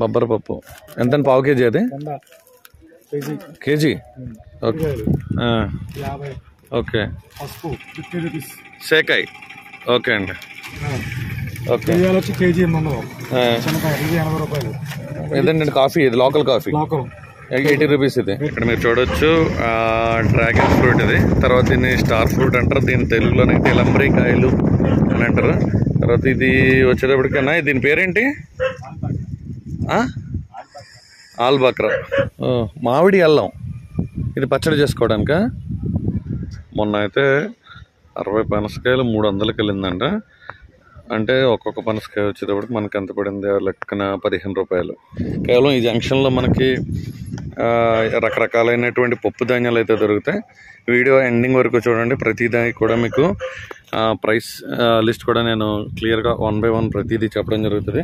బొబ్బర పప్పు ఎంత పావు కేజీ అది కేజీ ఓకే ఓకే సేకాయ్ ఓకే అండి ఓకే ఇదండి కాఫీ ఇది లోకల్ కాఫీ 80 రూపీస్ ఇది. ఇక్కడ మీరు చూడొచ్చు డ్రాగన్ ఫ్రూట్ ఇది. తర్వాత దీన్ని స్టార్ ఫ్రూట్ అంటారు, దీని తెలుగులోనైతే ఇలంబరి కాయలు అని అంటారు. తర్వాత ఇది వచ్చేటప్పటికన్నా దీని పేరేంటి ఆల్బక్రా మామిడి అల్లం. ఇది పచ్చడి చేసుకోవడానిక. మొన్న అయితే 60 పనసకాయలు 300కి వెళ్ళిందంట. అంటే ఒక్కొక్క పనసకాయ వచ్చేటప్పటికి మనకి ఎంత పడింది లెక్కన 15 రూపాయలు. కేవలం ఈ జంక్షన్లో మనకి రకరకాలైనటువంటి పప్పు ధాన్యాలు అయితే దొరుకుతాయి. వీడియో ఎండింగ్ వరకు చూడండి. ప్రతిదానికి కూడా మీకు ప్రైస్ లిస్ట్ కూడా నేను క్లియర్గా 1 by 1 ప్రతిదీ చెప్పడం జరుగుతుంది.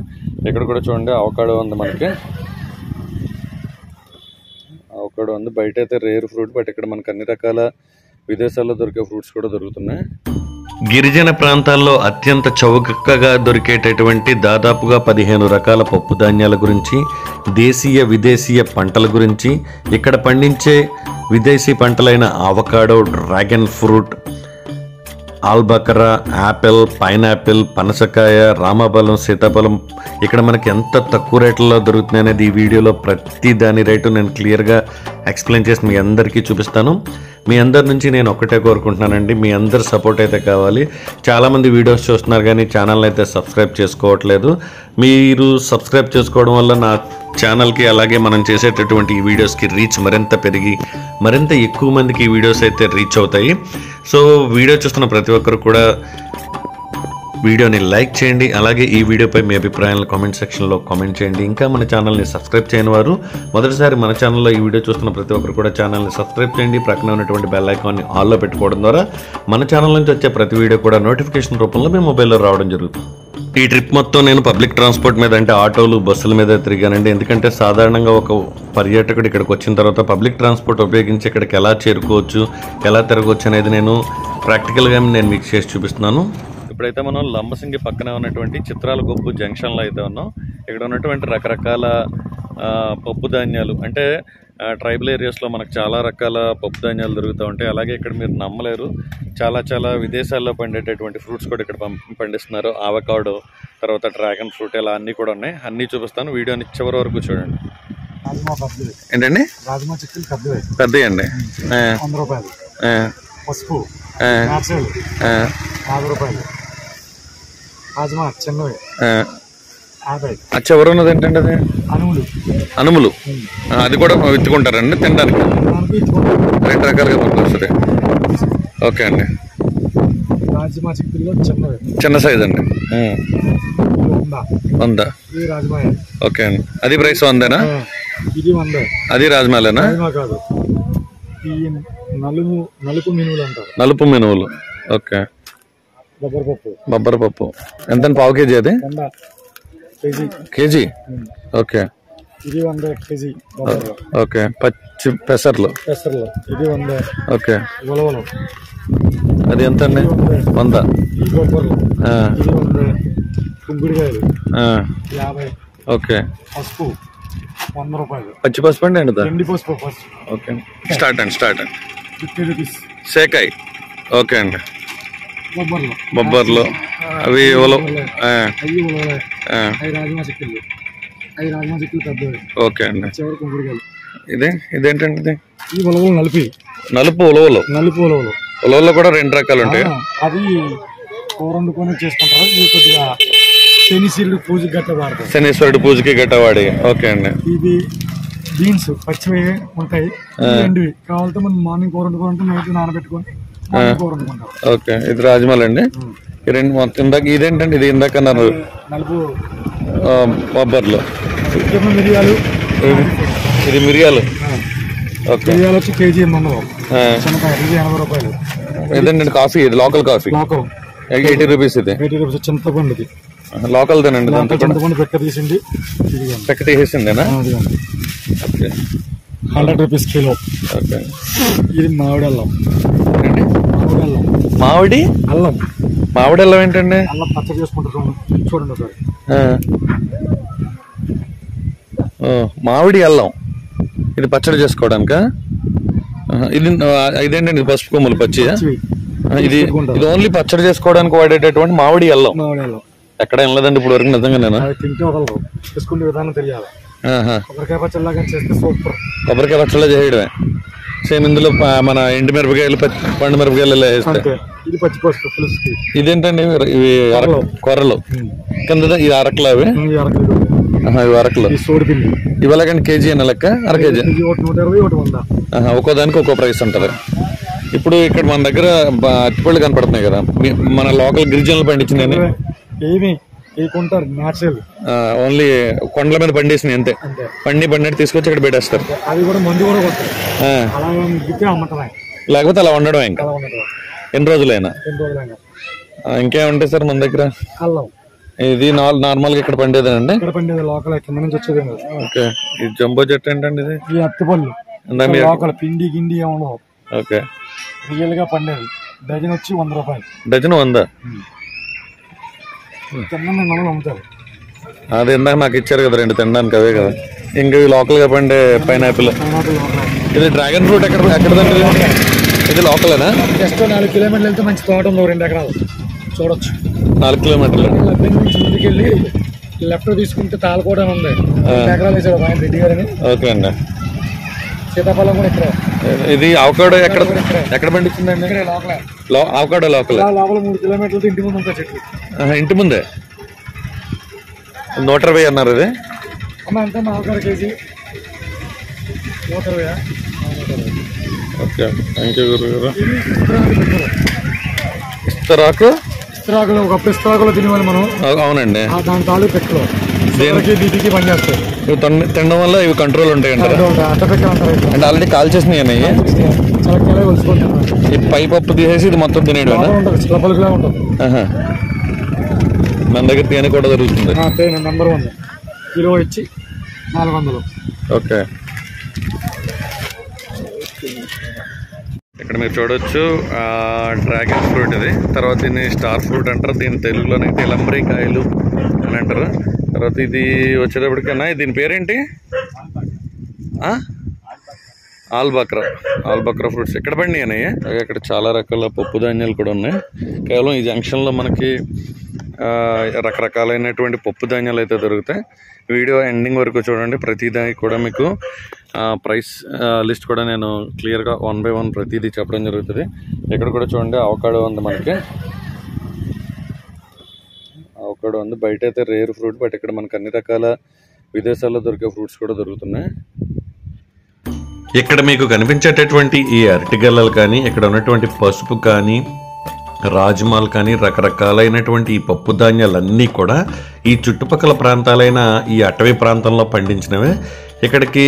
ఇక్కడ కూడా చూడండి అవకాడో ఉంది, మనకి అవకాడో ఉంది. బయట అయితే రేర్ ఫ్రూట్, బట్ ఇక్కడ మనకు అన్ని రకాల విదేశాల్లో దొరికే ఫ్రూట్స్ కూడా దొరుకుతున్నాయి. గిరిజన ప్రాంతాల్లో అత్యంత చౌకగా దొరికేటటువంటి దాదాపుగా 15 రకాల పప్పు ధాన్యాల గురించి, దేశీయ విదేశీయ పంటల గురించి, ఇక్కడ పండించే విదేశీ పంటలైన అవకాడో, డ్రాగన్ ఫ్రూట్, ఆల్బకరా, యాపిల్, పైనాపిల్, పనసకాయ, రామఫలం, సీతాఫలం ఇక్కడ మనకి ఎంత తక్కువ రేట్లలో దొరుకుతున్నాయి అనేది ఈ వీడియోలో ప్రతి దాని రేటు నేను క్లియర్గా ఎక్స్ప్లెయిన్ చేసి మీ అందరికీ చూపిస్తాను. మీ అందరి నుంచి నేను ఒక్కటే కోరుకుంటున్నానండి, మీ అందరి సపోర్ట్ అయితే కావాలి. చాలామంది వీడియోస్ చూస్తున్నారు కానీ ఛానల్ అయితే సబ్స్క్రైబ్ చేసుకోవట్లేదు. మీరు సబ్స్క్రైబ్ చేసుకోవడం వల్ల నా ఛానల్కి అలాగే మనం చేసేటటువంటి ఈ వీడియోస్కి రీచ్ మరింత పెరిగి మరింత ఎక్కువ మందికి ఈ వీడియోస్ అయితే రీచ్ అవుతాయి. సో వీడియో చూస్తున్న ప్రతి ఒక్కరు కూడా వీడియోని లైక్ చేయండి. అలాగే ఈ వీడియోపై మీ అభిప్రాయాలను కామెంట్ సెక్షన్లో కామెంట్ చేయండి. ఇంకా మన ఛానల్ని సబ్స్క్రైబ్ చేయని వారు మొదటిసారి మన ఛానల్లో ఈ వీడియో చూస్తున్న ప్రతి ఒక్కరు కూడా ఛానల్ని సబ్స్క్రైబ్ చేయండి. ప్రక్కన ఉన్నటువంటి బెల్ ఐకాన్ని ఆల్లో పెట్టుకోవడం ద్వారా మన ఛానల్ నుంచి వచ్చే ప్రతి వీడియో కూడా నోటిఫికేషన్ రూపంలో మీ మొబైల్లో రావడం జరుగుతుంది. ఈ ట్రిప్ మొత్తం నేను పబ్లిక్ ట్రాన్స్పోర్ట్ మీద అంటే ఆటోలు, బస్సుల మీద తిరిగానండి. ఎందుకంటే సాధారణంగా ఒక పర్యాటకుడు ఇక్కడికి వచ్చిన తర్వాత పబ్లిక్ ట్రాన్స్పోర్ట్ ఉపయోగించి ఇక్కడికి ఎలా చేరుకోవచ్చు, ఎలా తిరగవచ్చు అనేది నేను ప్రాక్టికల్గా నేను మీకు చేసి చూపిస్తున్నాను. ఇప్పుడైతే మనం లంబసింగి పక్కనే ఉన్నటువంటి చిత్రాల గొప్పు జంక్షన్లో అయితే ఉన్నాం. ఇక్కడ ఉన్నటువంటి రకరకాల పప్పు ధాన్యాలు అంటే ట్రైబల్ ఏరియాస్లో మనకు చాలా రకాల పప్పు ధాన్యాలు దొరుకుతూ ఉంటాయి. అలాగే ఇక్కడ మీరు నమ్మలేరు, చాలా విదేశాల్లో పండేటటువంటి ఫ్రూట్స్ కూడా ఇక్కడ పండిస్తున్నారు. అవకాడో, తర్వాత డ్రాగన్ ఫ్రూట్, ఇలా అన్నీ కూడా ఉన్నాయి. అన్నీ చూపిస్తాను. వీడియోని చివరి వరకు చూడండి. ఏంటండి పెద్దవి అండి 100 రూపాయలు, పసుపు 50 రూపాయలు, రాజ్మా చిన్నవి 50. చివరి ఉన్నది ఏంటండి అది అనుములు. అది కూడా విత్తుకుంటారండి తినడానికి. 2 రకాలుగా పనికొస్తుంది. ఓకే అండి. రాజ్మా చిక్కుడులో చిన్న సైజ్ అండి 100. ఓకే అండి. అది ప్రైస్ 100. ఇది 100. అది రాజ్మాలేనా? కాదు, నలుపు మినువులు అంటారు. నలుపు మినువులు. ఓకే. బొబ్బర పప్పు ఎంత పావు కేజీ అది? కేజీ. ఓకే. ఇది 100 కేజీ. ఓకే. పచ్చి పెసర్లు ఇది 100. ఓకే. ఉలవలు అది ఎంత అండి? 100. ఈ బొబ్బర్లు ఇది 100. కుంకుడుకాయలు 50. ఓకే. పసుపు 100 రూపాయలు. పచ్చి పసుపు అండి? ఎండి పసుపు. ఓకే. స్టార్ట్ అండి 50 రూపీస్. సేకాయ్. ఓకే అండి. బొబ్బర్లు అవి రాజ్మా చిక్కులు పెద్దవి. ఓకే అండి. చివరి కుంకుడుకాయలు. ఇదేంటండి? ఇది ఈ ఉలవలు నలుపు ఉలవలు. ఉలవల్లో కూడా 2 రకాలు ఉంటాయి. అది కూర వండుకొని చేసుకుంటారు. ఇది కొద్దిగా శనీశ్వరుడు పూజకి గట్ట వాడతారు. శనీశ్వరుడు పూజకి గట్ట వాడి. ఓకే అండి. ఇది బీన్స్ పచ్చివి ఉంటాయి, ఎండివి కావాలంటే మనం మార్నింగ్ కూర వండుకుంటే నైట్ నానబెట్టుకొని కూర వండుకుంటారు. ఓకే. ఇది రాజ్మాలు అండి. ఈ 2 మొత్తం. ఇందాక ఇదేంటండి? ఇది ఇందాక అన్నారు నలుపు బొబ్బర్లు. మిరియాలు. ఇది మిరియాలు. ఓకే. మిరియాలు వచ్చి కేజీ 80 రూపాయలు. ఇదేంటండి? కాఫీ. ఇది లోకల్ కాఫీ 80 రూపీస్. ఇది 80 రూపీస్. చింతపండుది లోకల్దేనండి. చింతపండు పెక్క తీసింది. పెక్క తీసేసిందేనా? ఓకే. 100 rupees kilo. ఓకే. ఇది మామిడి అల్లం. మామిడి అల్లం ఏంటండి? అల్లం పచ్చడి చేసుకుంటారు చూడండి ఒకసారి. మామిడి అల్లం ఇది పచ్చడి చేసుకోవడానికా? ఇది ఇదేంటండి పసుపు కొమ్ములు పచ్చి? ఇది ఇది ఓన్లీ పచ్చడి చేసుకోవడానికి వాడేటటువంటి మామిడి అల్లం. ఎక్కడ వెళ్ళలేదండి ఇప్పుడు వరకు నిజంగా నేను. కొబ్బరికాయ పచ్చడిలో చేయడమే. సేమ్ ఇందులో మన ఎండు మిరపకాయలు పండు మిరపకాయలు ఇలా వేస్తే. ఇదేంటండి ఇవి కొర్రలు కింద ఇది అరకలు అవి ఇవి అరకలు ఇవ్వలేకండి కేజీ అన్న లెక్క అర కేజీ ఒక్కో దానికి ఒక్కో ప్రైస్ ఉంటుంది. ఇప్పుడు ఇక్కడ మన దగ్గర అరటిపళ్ళు కనపడుతున్నాయి కదా మన లోకల్ గిరిజనులు పండించినవి ఓన్లీ కొండల మీద పండేసినాయి అంతే. పండినట్టు తీసుకొచ్చి ఇక్కడ పెట్టేస్తారు. లేకపోతే అలా ఉండడం ఇంకా ఎన్ని రోజులైనా. ఇంకేముంటాయి సార్ మన దగ్గర? ఇది నార్మల్ గా ఇక్కడ పండేదేనండి. ఓకే ఈ జంబో చెట్టు ఏంటండి? ఇది అరటిపళ్ళు పిండి గిండి ఏమో. ఓకే రియల్ గా పండేది. డజన్ వచ్చి 100 రూపాయలు. డజన్ 100. అది ఇందాక నాకు ఇచ్చారు కదా 2 తినడానికి అవే కదా. ఇంకా లోకల్ గా పండే పైనాపిల్. ఇది డ్రాగన్ ఫ్రూట్ ఎక్కడదండి? ఇది లోకలేనా? జస్ట్ 4 కిలోమీటర్లు వెళ్తే మంచి తోట ఉంది 2 ఎకరాలు చూడొచ్చు. 4 కిలోమీటర్లు నుంచి ముందుకెళ్ళి లెఫ్ట్ తీసుకుంటే తాళకోట ఉంది 2 ఎకరాలు వేసాడు ఆయన రెడ్డి గారని. ఓకే అండి. సీతాఫలం కూడా ఇక్కడ. ఇది అవకాడో ఎక్కడ పండించిందండి? Avocado local. లోపల 3 కిలోమీటర్లతో ఇంటి ముందు ఉంటాయి చెట్లు. ఇంటి ముందే 120 అన్నారు. ఇది ఎంత avocado KG 120. Okay thank you గురుగారు. ఇస్తరాకులు ఒకప్పుడు ఇస్తరాకులో తినేవాళ్ళు మనం. అవునండి. దాని తాలూ పెట్టుకో బీపీకి పనిచేస్తాయి. ఇవి తినడం వల్ల ఇవి కంట్రోల్ ఉంటాయి అంటే ఆల్రెడీ కాల్ చేసినాయి. ఈ పై పప్పు తీసేసి ఇది మొత్తం తినేయడం మన దగ్గర తేనె కూడా దొరుకుతుంది. నెంబర్ 1 కిలో ఇచ్చి 400. ఓకే ఇక్కడ మీరు చూడొచ్చు డ్రాగన్ ఫ్రూట్ ఇది. తర్వాత దీన్ని స్టార్ ఫ్రూట్ అంటారు. దీని తెలుగులోనైతే లంబరీ కాయలు అని అంటారు. తర్వాత ఇది వచ్చేటప్పటికన్నా దీని పేరేంటి? ఆల్బక్రా ఫ్రూట్స్ ఎక్కడ పండినాయి? ఇక్కడ చాలా రకాల పప్పు ధాన్యాలు కూడా ఉన్నాయి. కేవలం ఈ జంక్షన్లో మనకి రకరకాలైనటువంటి పప్పు ధాన్యాలు అయితే దొరుకుతాయి. వీడియో ఎండింగ్ వరకు చూడండి. ప్రతిదానికి కూడా మీకు ప్రైస్ లిస్ట్ కూడా నేను క్లియర్గా 1 by 1 ప్రతిదీ చెప్పడం జరుగుతుంది. ఇక్కడ కూడా చూడండి అవకాడో ఉంది. మనకి అవకాడో ఉంది. బయట అయితే రేర్ ఫ్రూట్, బట్ ఇక్కడ మనకు అన్ని రకాల విదేశాల్లో దొరికే ఫ్రూట్స్ కూడా దొరుకుతున్నాయి. ఇక్కడ మీకు కనిపించేటటువంటి ఈ అరటిగల్లలు కానీ, ఇక్కడ ఉన్నటువంటి పసుపు కానీ, రాజ్మాల్ కానీ, రకరకాలైనటువంటి ఈ పప్పు ధాన్యాలన్నీ కూడా ఈ చుట్టుపక్కల ప్రాంతాలైన ఈ అటవీ ప్రాంతంలో పండించినవే. ఇక్కడికి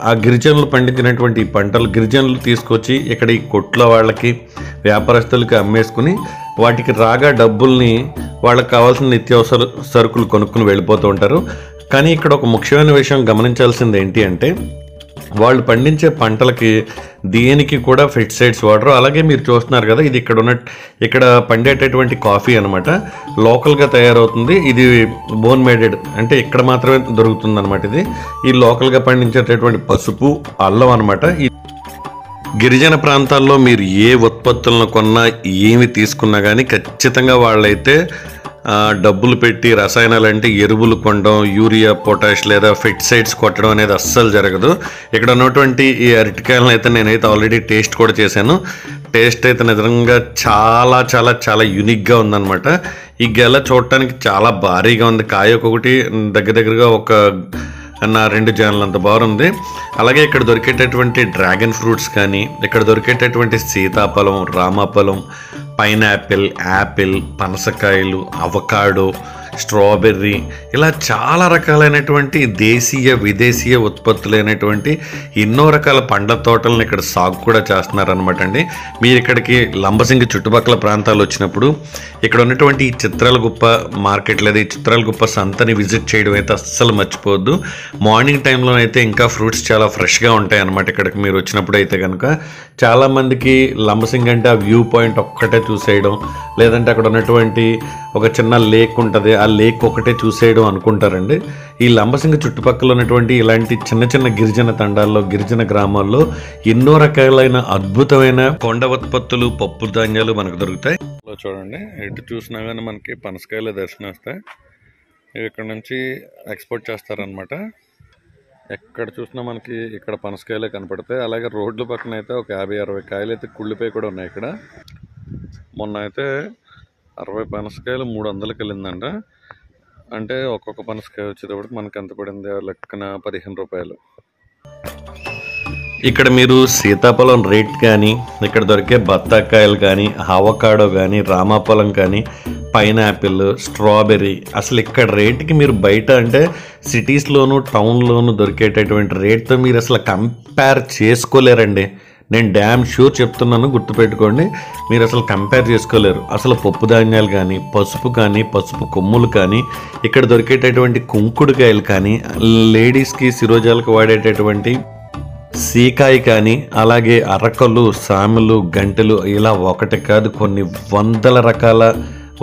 ఆ గిరిజనులు పండించినటువంటి పంటలు గిరిజనులు తీసుకొచ్చి ఇక్కడ ఈ కొట్ల వాళ్ళకి వ్యాపారస్తులకి అమ్మేసుకుని వాటికి రాగా డబ్బుల్ని వాళ్ళకి కావాల్సిన నిత్యావసర సరుకులు కొనుక్కుని వెళ్ళిపోతూ ఉంటారు. కానీ ఇక్కడ ఒక ముఖ్యమైన విషయం గమనించాల్సింది ఏంటి అంటే వాళ్ళు పండించే పంటలకి దేనికి కూడా పెస్టిసైడ్స్ వాడరు. అలాగే మీరు చూస్తున్నారు కదా ఇది ఇక్కడ పండేటటువంటి కాఫీ అనమాట. లోకల్గా తయారవుతుంది. ఇది బోన్ మేడెడ్ అంటే ఇక్కడ మాత్రమే దొరుకుతుంది అనమాట. ఇది ఈ లోకల్గా పండించేటటువంటి పసుపు అల్లం అనమాట. ఈ గిరిజన ప్రాంతాల్లో మీరు ఏ ఉత్పత్తులను కొన్నా ఏమి తీసుకున్నా కానీ ఖచ్చితంగా వాళ్ళైతే డబ్బులు పెట్టి రసాయనాలు అంటే ఎరువులు కొనడం, యూరియా, పొటాష్ లేదా పెస్టిసైడ్స్ కొట్టడం అనేది అస్సలు జరగదు. ఇక్కడ ఉన్నటువంటి ఈ అరటికాయలను అయితే నేనైతే ఆల్రెడీ టేస్ట్ కూడా చేశాను. టేస్ట్ అయితే నిజంగా చాలా చాలా చాలా యూనిక్గా ఉందన్నమాట. ఈ గెల చూడటానికి చాలా భారీగా ఉంది. కాయ ఒక్కొక్కటి దగ్గరగా ఒక 2 జాన్లంత బాగుంది. అలాగే ఇక్కడ దొరికేటటువంటి డ్రాగన్ ఫ్రూట్స్ కానీ, ఇక్కడ దొరికేటటువంటి సీతాఫలం, రామఫలం, పైనాపిల్, యాపిల్, పనసకాయలు, అవకాడో, స్ట్రాబెర్రీ ఇలా చాలా రకాలైనటువంటి దేశీయ విదేశీయ ఉత్పత్తులైనటువంటి ఎన్నో రకాల పండ్ల తోటలను ఇక్కడ సాగు కూడా చేస్తున్నారనమాట అండి. మీరు ఇక్కడికి లంబసింగి చుట్టుపక్కల ప్రాంతాలు వచ్చినప్పుడు ఇక్కడ ఉన్నటువంటి ఈ చిత్రాలగుప్ప మార్కెట్ లేదా ఈ చిత్రాలగుప్ప సంతని విజిట్ చేయడం అయితే అస్సలు మర్చిపోవద్దు. మార్నింగ్ టైంలో అయితే ఇంకా ఫ్రూట్స్ చాలా ఫ్రెష్గా ఉంటాయి అన్నమాట. ఇక్కడికి మీరు వచ్చినప్పుడు అయితే కనుక చాలామందికి లంబసింగి అంటే ఆ వ్యూ పాయింట్ ఒక్కటే చూసేయడం, లేదంటే అక్కడ ఉన్నటువంటి ఒక చిన్న లేక్ ఉంటుంది, ఆ ఆ లేక్ ఒకటే చూసేయడం అనుకుంటారండి. ఈ లంబసింగి చుట్టుపక్కల ఉన్నటువంటి ఇలాంటి చిన్న చిన్న గిరిజన తండాల్లో, గిరిజన గ్రామాల్లో ఎన్నో రకాలైన అద్భుతమైన కొండ ఉత్పత్తులు, పప్పు ధాన్యాలు మనకు దొరుకుతాయి. చూడండి, ఎటు చూసినా కానీ మనకి పనసకాయలు దర్శనం వస్తాయి. ఇవి ఇక్కడ నుంచి ఎక్స్పోర్ట్ చేస్తారనమాట. ఎక్కడ చూసినా మనకి ఇక్కడ పనసకాయలే కనపడతాయి. అలాగే రోడ్ల పక్కన అయితే ఒక 50-60 కాయలు అయితే కుళ్ళిపోయి కూడా ఉన్నాయి. ఇక్కడ మొన్న అయితే 60 పనసకాయలు 300కి వెళ్ళిందంట. అంటే ఒక్కొక్క పనసకాయ వచ్చేటప్పుడు మనకి ఎంత పడింది లెక్కన 15 రూపాయలు. ఇక్కడ మీరు సీతాఫలం రేట్ కానీ, ఇక్కడ దొరికే బత్తాకాయలు కానీ, అవకాడో కానీ, రామాఫలం కానీ, పైనాపిల్, స్ట్రాబెర్రీ, అసలు ఇక్కడ రేట్కి మీరు బయట అంటే సిటీస్లోను టౌన్లోను దొరికేటటువంటి రేట్తో మీరు అసలు కంపేర్ చేసుకోలేరండి. నేను డ్యామ్ షూర్ చెప్తున్నాను, గుర్తుపెట్టుకోండి. మీరు అసలు కంపేర్ చేసుకోలేరు. అసలు పప్పు ధాన్యాలు కానీ, పసుపు కానీ, పసుపు కొమ్ములు కానీ, ఇక్కడ దొరికేటటువంటి కుంకుడుకాయలు కానీ, లేడీస్కి శిరోజాలకు వాడేటటువంటి సీకాయ కానీ, అలాగే అరకలు, సాములు, గంటెలు, ఇలా ఒకటి కాదు కొన్ని వందల రకాల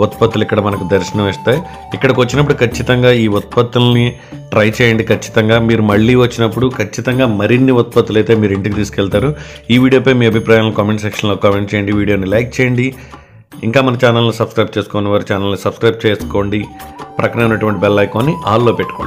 ఉత్పత్తులు ఇక్కడ మనకు దర్శనం ఇస్తాయి. ఇక్కడికి వచ్చినప్పుడు ఖచ్చితంగా ఈ ఉత్పత్తుల్ని ట్రై చేయండి. ఖచ్చితంగా మీరు మళ్ళీ వచ్చినప్పుడు ఖచ్చితంగా మరిన్ని ఉత్పత్తులు అయితే మీరు ఇంటికి తీసుకెళ్తారు. ఈ వీడియోపై మీ అభిప్రాయాలను కామెంట్ సెక్షన్లో కామెంట్ చేయండి. వీడియోని లైక్ చేయండి. ఇంకా మన ఛానల్ని సబ్స్క్రైబ్ చేసుకోని వారు ఛానల్ని సబ్స్క్రైబ్ చేసుకోండి. ప్రక్కన ఉన్నటువంటి బెల్ ఐకాన్ని ఆల్లో పెట్టుకోండి.